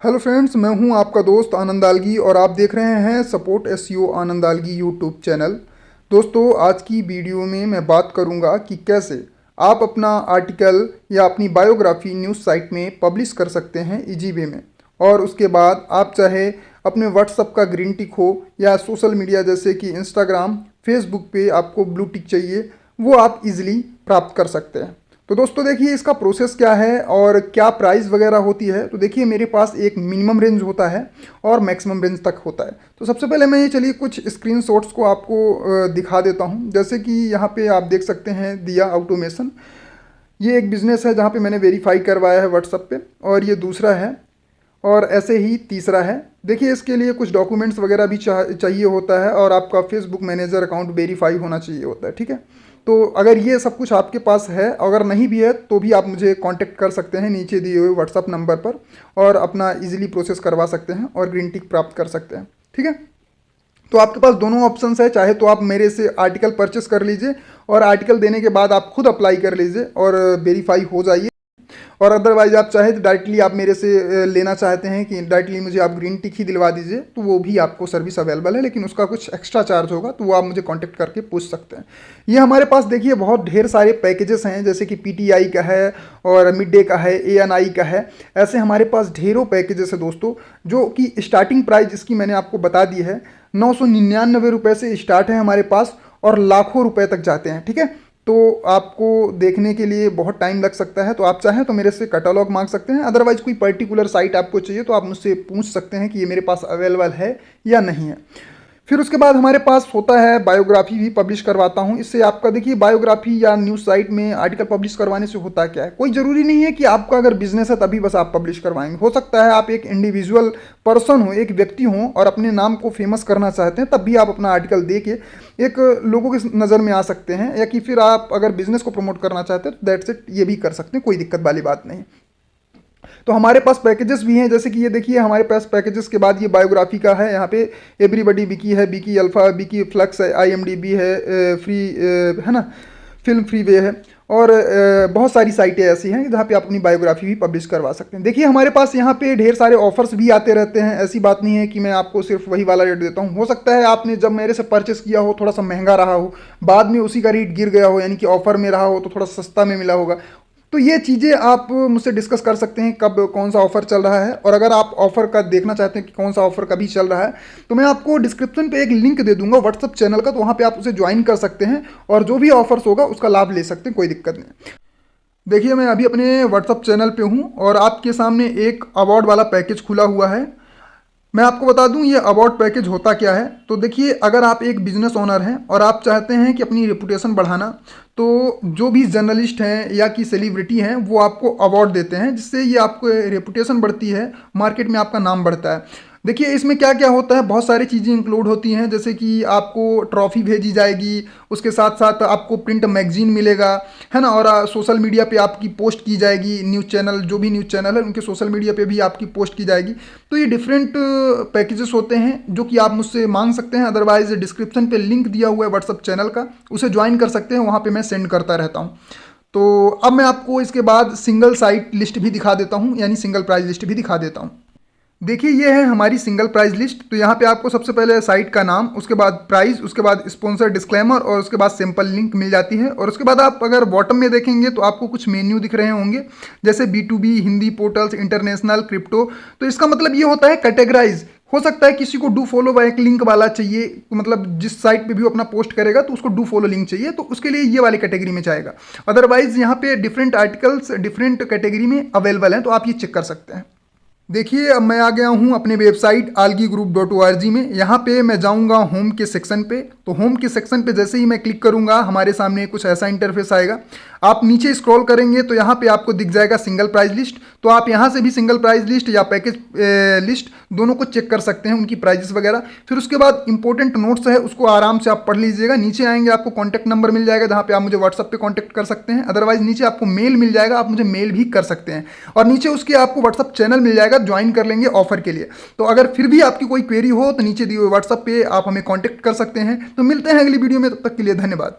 Hello friends, मैं हूं आपका दोस्त आनंद आलगी और आप देख रहे हैं सपोर्ट एसईओ आनंद आलगी यूट्यूब चैनल। दोस्तों, आज की वीडियो में मैं बात करूंगा कि कैसे आप अपना आर्टिकल या अपनी बायोग्राफी न्यूज़ साइट में पब्लिश कर सकते हैं इजी वे में। और उसके बाद आप चाहे अपने व्हाट्सअप का ग्रीन टिक हो या सोशल मीडिया जैसे कि इंस्टाग्राम, फेसबुक पे आपको ब्लू टिक चाहिए, वो आप इजीली प्राप्त कर सकते हैं। तो दोस्तों देखिए, इसका प्रोसेस क्या है और क्या प्राइस वगैरह होती है। तो देखिए, मेरे पास एक मिनिमम रेंज होता है और मैक्सिमम रेंज तक होता है। तो सबसे पहले मैं ये चलिए कुछ स्क्रीनशॉट्स को आपको दिखा देता हूँ। जैसे कि यहाँ पे आप देख सकते हैं दिया ऑटोमेशन। ये एक बिज़नेस है जहाँ पे मैंने वेरीफाई करवाया है व्हाट्सअप पे, और ये दूसरा है और ऐसे ही तीसरा है। देखिए, इसके लिए कुछ डॉक्यूमेंट्स वगैरह भी चाहिए होता है और आपका फेसबुक मैनेजर अकाउंट वेरीफाई होना चाहिए होता है। ठीक है, तो अगर ये सब कुछ आपके पास है, अगर नहीं भी है तो भी आप मुझे कांटेक्ट कर सकते हैं नीचे दिए हुए व्हाट्सअप नंबर पर और अपना इजीली प्रोसेस करवा सकते हैं और ग्रीन टिक प्राप्त कर सकते हैं। ठीक है, तो आपके पास दोनों ऑप्शंस है। चाहे तो आप मेरे से आर्टिकल परचेस कर लीजिए और आर्टिकल देने के बाद आप खुद अप्लाई कर लीजिए और वेरीफाई हो जाइए। और अदरवाइज आप चाहे तो डायरेक्टली आप मेरे से लेना चाहते हैं कि डायरेक्टली मुझे आप ग्रीन टिक ही दिलवा दीजिए, तो वो भी आपको सर्विस अवेलेबल है, लेकिन उसका कुछ एक्स्ट्रा चार्ज होगा, तो वो आप मुझे कांटेक्ट करके पूछ सकते हैं। ये हमारे पास देखिए बहुत ढेर सारे पैकेजेस हैं, जैसे कि पीटीआई का है और मिड डे का है, एएनआई का है। ऐसे हमारे पास ढेरों पैकेजेस है दोस्तों, जो कि स्टार्टिंग प्राइस जिसकी मैंने आपको बता दी है, 999 रुपये से स्टार्ट है हमारे पास और लाखों रुपए तक जाते हैं। ठीक है, तो आपको देखने के लिए बहुत टाइम लग सकता है, तो आप चाहें तो मेरे से कैटलॉग मांग सकते हैं। अदरवाइज कोई पर्टिकुलर साइट आपको चाहिए तो आप मुझसे पूछ सकते हैं कि ये मेरे पास अवेलेबल है या नहीं है। फिर उसके बाद हमारे पास होता है बायोग्राफी भी पब्लिश करवाता हूँ। इससे आपका देखिए, बायोग्राफी या न्यूज़ साइट में आर्टिकल पब्लिश करवाने से होता क्या है, कोई ज़रूरी नहीं है कि आपका अगर बिजनेस है तभी बस आप पब्लिश करवाएंगे। हो सकता है आप एक इंडिविजुअल पर्सन हो, एक व्यक्ति हो और अपने नाम को फेमस करना चाहते हैं, तब भी आप अपना आर्टिकल दे के एक लोगों की नज़र में आ सकते हैं। या कि फिर आप अगर बिजनेस को प्रमोट करना चाहते हैं तो दैट्स इट, ये भी कर सकते हैं, कोई दिक्कत वाली बात नहीं। तो हमारे पास पैकेजेस भी हैं, जैसे कि ये देखिए, हमारे पास पैकेजेस के बाद ये बायोग्राफी का है। यहाँ पे एवरीबडी बिकी है, बिकी अल्फ़ा, बिकी फ्लक्स है, आईएमडीबी है, फ्री है ना, फिल्म फ्री वे है, और बहुत सारी साइटें ऐसी हैं जहाँ पे आप अपनी बायोग्राफी भी पब्लिश करवा सकते हैं। देखिए, हमारे पास यहाँ पे ढेर सारे ऑफर्स भी आते रहते हैं। ऐसी बात नहीं है कि मैं आपको सिर्फ वही वाला रेट देता हूँ। हो सकता है आपने जब मेरे से परचेस किया हो थोड़ा सा महंगा रहा हो, बाद में उसी का रेट गिर गया हो, यानी कि ऑफर में रहा हो तो थोड़ा सस्ता में मिला होगा। तो ये चीज़ें आप मुझसे डिस्कस कर सकते हैं कब कौन सा ऑफ़र चल रहा है। और अगर आप ऑफ़र का देखना चाहते हैं कि कौन सा ऑफ़र कभी चल रहा है, तो मैं आपको डिस्क्रिप्शन पे एक लिंक दे दूंगा व्हाट्सअप चैनल का, तो वहाँ पे आप उसे ज्वाइन कर सकते हैं और जो भी ऑफर्स होगा उसका लाभ ले सकते हैं, कोई दिक्कत नहीं। देखिए, मैं अभी अपने व्हाट्सअप चैनल पे हूँ और आपके सामने एक अवार्ड वाला पैकेज खुला हुआ है। मैं आपको बता दूं ये अवार्ड पैकेज होता क्या है। तो देखिए, अगर आप एक बिजनेस ओनर हैं और आप चाहते हैं कि अपनी रेपुटेशन बढ़ाना, तो जो भी जर्नलिस्ट हैं या कि सेलिब्रिटी हैं वो आपको अवार्ड देते हैं, जिससे ये आपको रेपुटेशन बढ़ती है, मार्केट में आपका नाम बढ़ता है। देखिए, इसमें क्या क्या होता है, बहुत सारी चीज़ें इंक्लूड होती हैं, जैसे कि आपको ट्रॉफी भेजी जाएगी, उसके साथ साथ आपको प्रिंट मैगजीन मिलेगा, है ना, और सोशल मीडिया पे आपकी पोस्ट की जाएगी। न्यूज़ चैनल, जो भी न्यूज़ चैनल है उनके सोशल मीडिया पे भी आपकी पोस्ट की जाएगी। तो ये डिफरेंट पैकेजेस होते हैं जो कि आप मुझसे मांग सकते हैं। अदरवाइज डिस्क्रिप्शन पे लिंक दिया हुआ है व्हाट्सअप चैनल का, उसे ज्वाइन कर सकते हैं, वहाँ पे मैं सेंड करता रहता हूँ। तो अब मैं आपको इसके बाद सिंगल साइट लिस्ट भी दिखा देता हूँ, यानी सिंगल प्राइस लिस्ट भी दिखा देता हूँ। देखिए, ये है हमारी सिंगल प्राइस लिस्ट। तो यहाँ पे आपको सबसे पहले साइट का नाम, उसके बाद प्राइस, उसके बाद स्पॉन्सर डिस्क्लेमर और उसके बाद सिंपल लिंक मिल जाती है। और उसके बाद आप अगर बॉटम में देखेंगे तो आपको कुछ मेन्यू दिख रहे होंगे, जैसे B2B, Hindi portals, international, crypto. तो इसका मतलब ये होता है कैटेगराइज। हो सकता है किसी को डू फॉलो बाय एक लिंक वाला चाहिए, मतलब जिस साइट पे भी वो अपना पोस्ट करेगा तो उसको डू फॉलो लिंक चाहिए, तो उसके लिए ये वाली कैटेगरी में जाएगा। अदरवाइज यहाँ पे डिफरेंट आर्टिकल्स डिफरेंट कैटेगरी में अवेलेबल हैं, तो आप ये चेक कर सकते हैं। देखिए, अब मैं आ गया हूँ अपने वेबसाइट algigroup.org में। यहाँ पे मैं जाऊँगा होम के सेक्शन पे। तो होम के सेक्शन पे जैसे ही मैं क्लिक करूँगा, हमारे सामने कुछ ऐसा इंटरफेस आएगा। आप नीचे स्क्रॉल करेंगे तो यहाँ पे आपको दिख जाएगा सिंगल प्राइस लिस्ट। तो आप यहाँ से भी सिंगल प्राइस लिस्ट या पैकेज लिस्ट दोनों को चेक कर सकते हैं, उनकी प्राइजेस वगैरह। फिर उसके बाद इंपॉर्टेंट नोट्स है, उसको आराम से आप पढ़ लीजिएगा। नीचे आएंगे आपको कॉन्टैक्ट नंबर मिल जाएगा, जहाँ पे आप मुझे व्हाट्सअप पे कॉन्टैक्ट कर सकते हैं। अदरवाइज नीचे आपको मेल मिल जाएगा, आप मुझे मेल भी कर सकते हैं। और नीचे उसके आपको व्हाट्सअप चैनल मिल जाएगा, ज्वाइन कर लेंगे ऑफर के लिए। तो अगर फिर भी आपकी कोई क्वेरी हो तो नीचे दिए हुए व्हाट्सअप पे आप हमें कॉन्टैक्ट कर सकते हैं। तो मिलते हैं अगली वीडियो में, तब तक के लिए धन्यवाद।